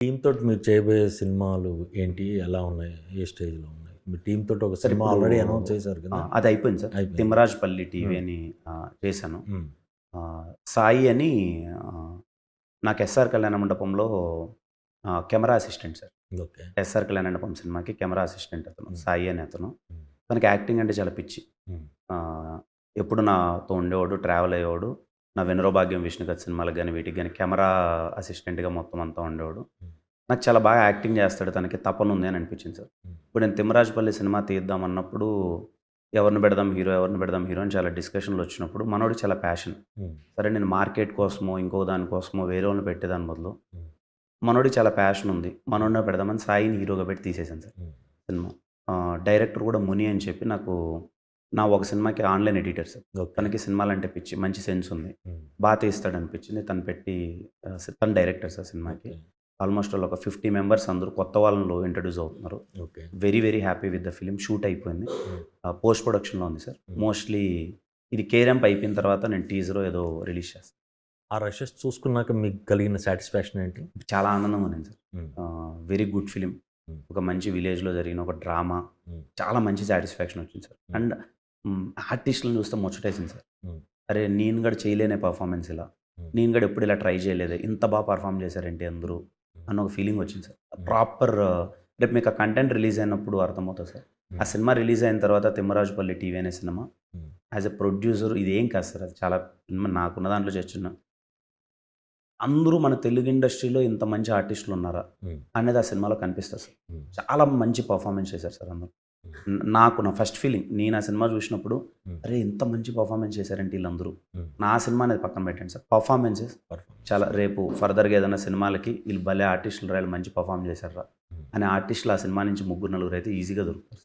Team తోటి మీరు చేయబోయే సినిమాలు ఏంటి? ఎలా ఉన్నాయి? ఏ స్టేజ్‌లో ఉన్నాయి? మీ టీమ్ తోటి ఒక సార్ సినిమా ఇప్పుడు ఆల్రెడీ అనౌన్స్ చేశారు కదా! అది అయిపోయింది సార్. అయిపోయింది. 'తిమ్మరాజుపల్లి టీవీ' హ్మ్. అని చేశాను. హ్మ్. సాయి అని ఆహ్, నాకు 'ఎస్ఆర్ కళ్యాణ మండపంలో' camera assistant sir. Okay. 'SR Kalyana Mandapam' సినిమాకి కెమెరా అసిస్టెంట్ అతను. హ్మ్. సాయి అని అతను. హ్మ్. తనకి యాక్టింగ్ అంటే చాలా పిచ్చి. హ్మ్. ఆహ్, ఎప్పుడు నాతో ఉండేవాడు, ట్రావెల్ అయ్యేవాడు. నా 'వినరో భాగ్యం విష్ణుకథ' సినిమాలకు గాని, వీటికి గాని కెమెరా అసిస్టెంట్‌గా మొత్తం అంతా ఉండేవాడు. హ్మ్. నాకు చాలా బాగా యాక్టింగ్ చేస్తాడు. తనకి తపనుంది అని అనిపించింది సార్. హ్మ్. ఇప్పుడు నేను 'తిమ్మరాజుపల్లి' సినిమా తీద్దామన్నప్పుడు ఎవరిని పెడదాం హీరో, ఎవరిని పెడదాం హీరో అని చాలా డిస్కషన్‌లొచ్చినప్పుడు మనోడికి చాలా ప్యాషన్. హ్మ్. సరే నేను మార్కెట్ కోసమో, ఇంకో దాని కోసమో వేరే వాళ్ళని పెట్టేదాని బదులు హ్మ్. మనోడికి చాలా ప్యాషన్ ఉంది. మనోడినే పెడదామని సాయిని హీరోగా పెట్టి తీసేసాను సార్ హ్మ్. సినిమా. డైరెక్టర్ కూడా ముని అని చెప్పి నాకు నా ఒక సినిమాకి ఆన్‌లైన్ ఎడిటర్ సార్. ఓకే. తనకి సినిమాలంటే పిచ్చి. మంచి సెన్స్ ఉంది. హ్మ్. తీస్తాడనిపించింది. తను పెట్టి తను డైరెక్టర్ సార్ సినిమాకి. ఓకే. ఆల్మోస్ట్ ఆల్ ఒక 50 మెంబర్స్ అందరూ కొత్త వాళ్ళు ఇంట్రొడ్యూస్ అవుతున్నారు. Okay. Very, very happy with the film. Shoot అయిపోయింది. హ్మ్. పోస్ట్ ప్రొడక్షన్‌లో ఉంది సార్. హ్మ్. మోస్ట్‌లీ ఇది కేరాంప్ అయిపోయిన తర్వాత నేను టీజరో ఏదో రిలీజ్ చేస్తాను. ఆ రషెస్ చూసుకున్నాక మీకు కలిగిన సాటిస్ఫాక్షన్ ఏంటి? చాలా ఆనందంగా ఉంది సార్. హ్మ్. Very good film. హ్మ్. ఒక మంచి విలేజ్‌లో జరిగిన ఒక డ్రామా. హ్మ్. చాలా మంచి సాటిస్ఫాక్షన్ వచ్చింది సార్. హ్మ్. అండ్ ఆర్టిస్ట్‌లని చూస్తే ముచ్చటేసింది సార్. హ్మ్. అరే! నేను కూడా చేయలేనే పెర్ఫార్మన్స్ ఇలా. హ్మ్. నేను కూడా ఎప్పుడు ఇలా ట్రై చేయలేదే. ఇంత పెర్ఫార్మ్ చేశారేంటి అందరూ హ్మ్. అన్న ఒక ఫీలింగ్ వచ్చింది సార్. హ్మ్. ప్రాపర్ రేపు మీకు ఆ కంటెంట్ రిలీజ్ అయినప్పుడు అర్థమవుతది సార్. ఆ హ్మ్. సినిమా రిలీజ్ అయిన తర్వాత 'తిమ్మరాజుపల్లి టీవీ' అనే సినిమా హ్మ్. యాస్ ఎ ప్రొడ్యూసర్ ఇదేం కాదు సార్. అది చాలా నాకున్న దాంట్లో అందరూ మన తెలుగు ఇండస్ట్రీలో ఇంత మంచి ఆర్టిస్టులు ఉన్నారా? హ్మ్. అనేది ఆ సినిమాలో కనిపిస్తది సార్. హ్మ్. చాలా మంచి పెర్ఫార్మన్స్ చేశారు సార్ అందరూ. హ్మ్. నాకు నా ఫస్ట్ ఫీలింగ్ నేను ఆ సినిమా చూసినప్పుడు హ్మ్. అరే! ఇంత మంచి పెర్ఫార్మన్స్ చేశారేంటి ఈళ్ళందరూ. హ్మ్. నా సినిమా అనేది పక్కన పెట్టండి సార్. Performances performance. చాలా రేపు ఫర్దర్‌గా ఏదైనా సినిమాలకి ఈళ్ళు భలే ఆర్టిస్టులురా! ఈళ్ళు మంచి పెర్ఫార్మ్ చేశారురా! హ్మ్. అనే ఆర్టిస్టులు ఆ సినిమా నుంచి ముగ్గురు, నలుగురైతే ఈజీగా దొరుకుతారు.